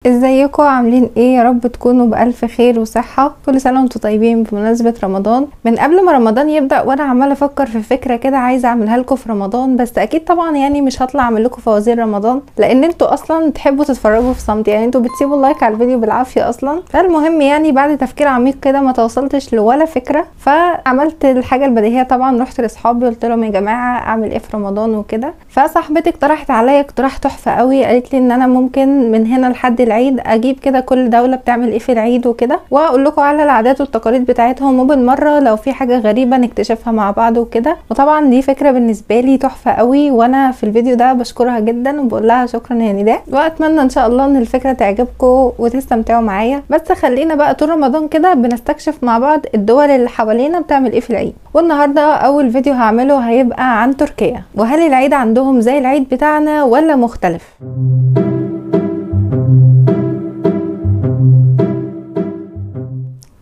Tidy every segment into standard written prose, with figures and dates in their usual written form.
ازيكم عاملين ايه؟ يا رب تكونوا بألف خير وصحة. كل سنة وانتم طيبين بمناسبة رمضان. من قبل ما رمضان يبدأ وانا عمالة افكر في فكرة كده عايزة اعملها لكم في رمضان، بس اكيد طبعا يعني مش هطلع اعمل لكم فوازير رمضان لان انتوا اصلا تحبوا تتفرجوا في صمت، يعني انتوا بتسيبوا اللايك على الفيديو بالعافية اصلا. فالمهم يعني بعد تفكير عميق كده ما توصلتش لولا فكرة، فعملت الحاجة البديهية طبعا، رحت لاصحابي قلت لهم يا جماعة اعمل ايه في رمضان وكده. فصاحبتي اقترحت عليا اقتراح تحفة قوي، قالت لي ان انا ممكن من هنا لحد العيد اجيب كده كل دولة بتعمل ايه في العيد وكده، واقول لكم على العادات والتقاليد بتاعتهم، وبالمرة لو في حاجة غريبة نكتشفها مع بعض وكده. وطبعا دي فكرة بالنسبة لي تحفة قوي، وانا في الفيديو ده بشكرها جدا وبقول لها شكرا يا نداء، واتمنى ان شاء الله ان الفكرة تعجبكم وتستمتعوا معايا. بس خلينا بقى طول رمضان كده بنستكشف مع بعض الدول اللي حوالينا بتعمل ايه في العيد. والنهارده اول فيديو هعمله هيبقى عن تركيا، وهل العيد عندهم زي العيد بتاعنا ولا مختلف؟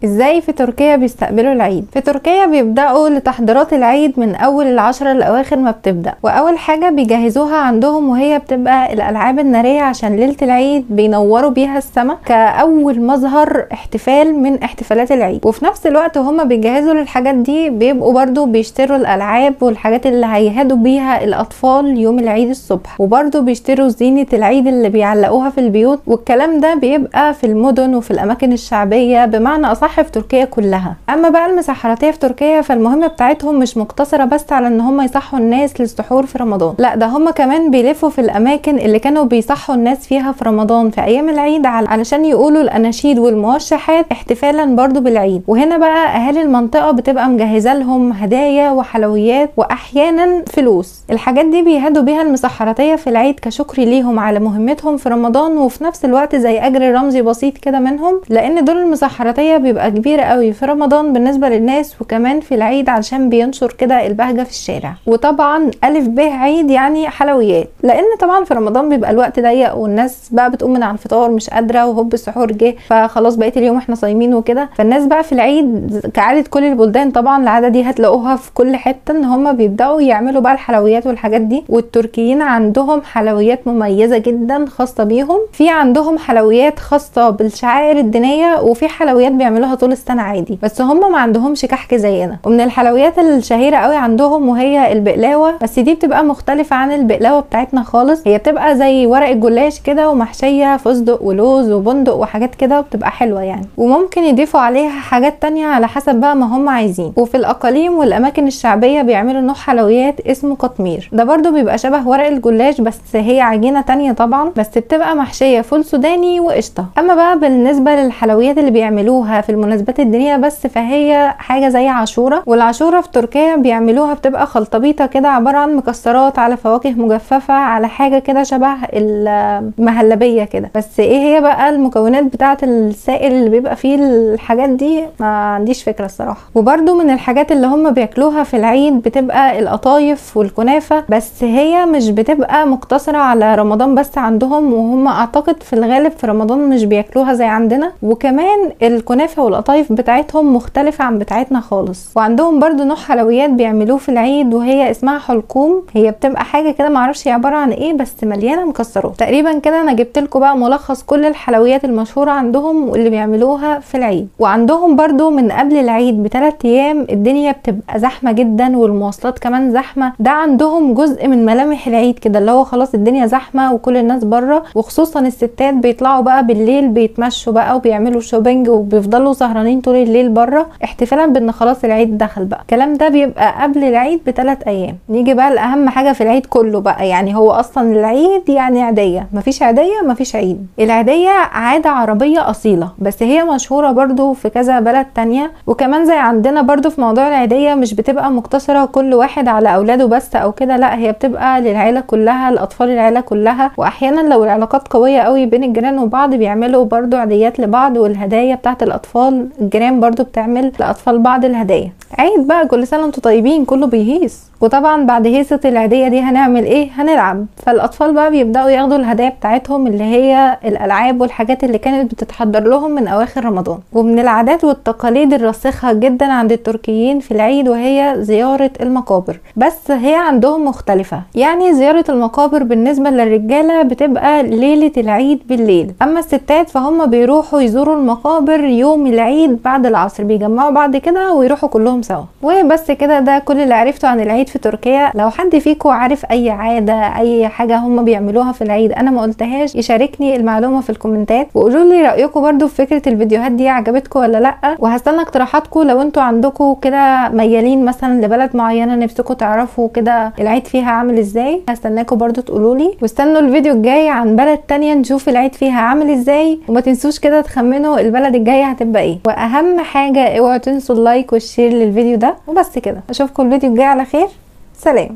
ازاي في تركيا بيستقبلوا العيد؟ في تركيا بيبدأوا لتحضيرات العيد من اول العشرة الاواخر ما بتبدأ، واول حاجة بيجهزوها عندهم وهي بتبقى الالعاب النارية، عشان ليلة العيد بينوروا بيها السماء كاول مظهر احتفال من احتفالات العيد. وفي نفس الوقت هما بيجهزوا للحاجات دي بيبقوا برضو بيشتروا الالعاب والحاجات اللي هيهدوا بيها الاطفال يوم العيد الصبح، وبرضو بيشتروا زينة العيد اللي بيعلقوها في البيوت. والكلام ده بيبقى في المدن وفي الاماكن الشعبية بمعنى اصح في تركيا كلها. اما بقى المسحراتيه في تركيا فالمهمه بتاعتهم مش مقتصره بس على ان هم يصحوا الناس للسحور في رمضان، لا ده هم كمان بيلفوا في الاماكن اللي كانوا بيصحوا الناس فيها في رمضان في ايام العيد علشان يقولوا الاناشيد والموشحات احتفالا برضو بالعيد. وهنا بقى اهالي المنطقه بتبقى مجهزه لهم هدايا وحلويات واحيانا فلوس. الحاجات دي بيهدوا بيها المسحراتيه في العيد كشكر ليهم على مهمتهم في رمضان، وفي نفس الوقت زي اجر رمزي بسيط كده منهم، لان دول المسحراتيه بيبقى كبيرة قوي في رمضان بالنسبة للناس وكمان في العيد علشان بينشر كده البهجة في الشارع. وطبعا ألف ب عيد يعني حلويات، لأن طبعا في رمضان بيبقى الوقت ضيق والناس بقى بتقوم من على الفطار مش قادرة، وهوب السحور جه فخلاص بقيت اليوم احنا صايمين وكده. فالناس بقى في العيد كعادة كل البلدان طبعا العادة دي هتلاقوها في كل حتة، ان هما بيبدأوا يعملوا بقى الحلويات والحاجات دي. والتركيين عندهم حلويات مميزة جدا خاصة بيهم، في عندهم حلويات خاصة بالشعائر الدينية، وفي حلويات بيعملوها طول السنه عادي، بس هم ما عندهمش كحك زينا. ومن الحلويات الشهيره قوي عندهم وهي البقلاوه، بس دي بتبقى مختلفه عن البقلاوه بتاعتنا خالص، هي بتبقى زي ورق الجلاش كده ومحشيه فستق ولوز وبندق وحاجات كده، وبتبقى حلوه يعني، وممكن يضيفوا عليها حاجات تانية على حسب بقى ما هم عايزين. وفي الاقاليم والاماكن الشعبيه بيعملوا نوع حلويات اسمه قطمير، ده برضو بيبقى شبه ورق الجلاش بس هي عجينه تانية طبعا، بس بتبقى محشيه فول سوداني وقشطه. اما بقى بالنسبه للحلويات اللي بيعملوها في المناسبات الدينيه بس، فهي حاجه زي عاشوره. والعاشوره في تركيا بيعملوها بتبقى خلطبيطه كده، عباره عن مكسرات على فواكه مجففه على حاجه كده شبه المهلبيه كده. بس ايه هي بقى المكونات بتاعه السائل اللي بيبقى فيه الحاجات دي ما عنديش فكره الصراحه. وبرده من الحاجات اللي هم بياكلوها في العيد بتبقى القطايف والكنافه، بس هي مش بتبقى مقتصره على رمضان بس عندهم، وهم اعتقد في الغالب في رمضان مش بياكلوها زي عندنا. وكمان الكنافه والقطايف بتاعتهم مختلفة عن بتاعتنا خالص. وعندهم برضو نوع حلويات بيعملوه في العيد وهي اسمها حلقوم، هي بتبقى حاجة كده معرفش هي عبارة عن ايه بس مليانة مكسرات. تقريبا كده انا جبت لكم بقى ملخص كل الحلويات المشهورة عندهم واللي بيعملوها في العيد. وعندهم برضو من قبل العيد ب3 ايام الدنيا بتبقى زحمة جدا والمواصلات كمان زحمة، ده عندهم جزء من ملامح العيد كده، اللي هو خلاص الدنيا زحمة وكل الناس بره، وخصوصا الستات بيطلعوا بقى بالليل بيتمشوا بقى وبيعملوا شوبينج وبيفضلوا سهرانين طول الليل بره احتفالا بان خلاص العيد دخل بقى. الكلام ده بيبقى قبل العيد ب3 ايام. نيجي بقى لاهم حاجه في العيد كله بقى، يعني هو اصلا العيد يعني عيديه، مفيش عيديه مفيش عيد. العيديه عاده عربيه اصيله بس هي مشهوره برضو في كذا بلد تانية، وكمان زي عندنا برضو في موضوع العيديه مش بتبقى مقتصره كل واحد على اولاده بس او كده، لا هي بتبقى للعيله كلها، لاطفال العيله كلها. واحيانا لو العلاقات قويه قوي بين الجيران وبعض بيعملوا برضو عيديات لبعض، والهدايا بتاعت الاطفال الاطفال الجيران برضو بتعمل لاطفال بعض الهدايا. عيد بقى، كل سنه وانتم طيبين، كله بيهيص. وطبعا بعد هيصه العيديه دي هنعمل ايه؟ هنلعب. فالاطفال بقى بيبداوا ياخدوا الهدايا بتاعتهم اللي هي الالعاب والحاجات اللي كانت بتتحضر لهم من اواخر رمضان. ومن العادات والتقاليد الراسخه جدا عند التركيين في العيد وهي زياره المقابر، بس هي عندهم مختلفه. يعني زياره المقابر بالنسبه للرجاله بتبقى ليله العيد بالليل، اما الستات فهم بيروحوا يزوروا المقابر يوم العيد بعد العصر، بيجمعوا بعض كده ويروحوا كلهم سوا. وبس كده، ده كل اللي عرفته عن العيد في تركيا. لو حد فيكم عارف اي عاده، اي حاجه هم بيعملوها في العيد انا ما قلتهاش، يشاركني المعلومه في الكومنتات، وقولوا لي رايكم برضو في فكره الفيديوهات دي عجبتكم ولا لا. وهستنى اقتراحاتكم لو انتوا عندكم كده ميالين مثلا لبلد معينه نفسكم تعرفوا كده العيد فيها عامل ازاي، هستناكم برضو تقولوا لي. واستنوا الفيديو الجاي عن بلد تانية نشوف العيد فيها عامل ازاي، وما تنسوش كده تخمنوا البلد الجايه هتبقى ايه. واهم حاجه اوعوا تنسوا اللايك والشير للفيديو ده. وبس كده، اشوفكم الفيديو الجاي على خير. سلام.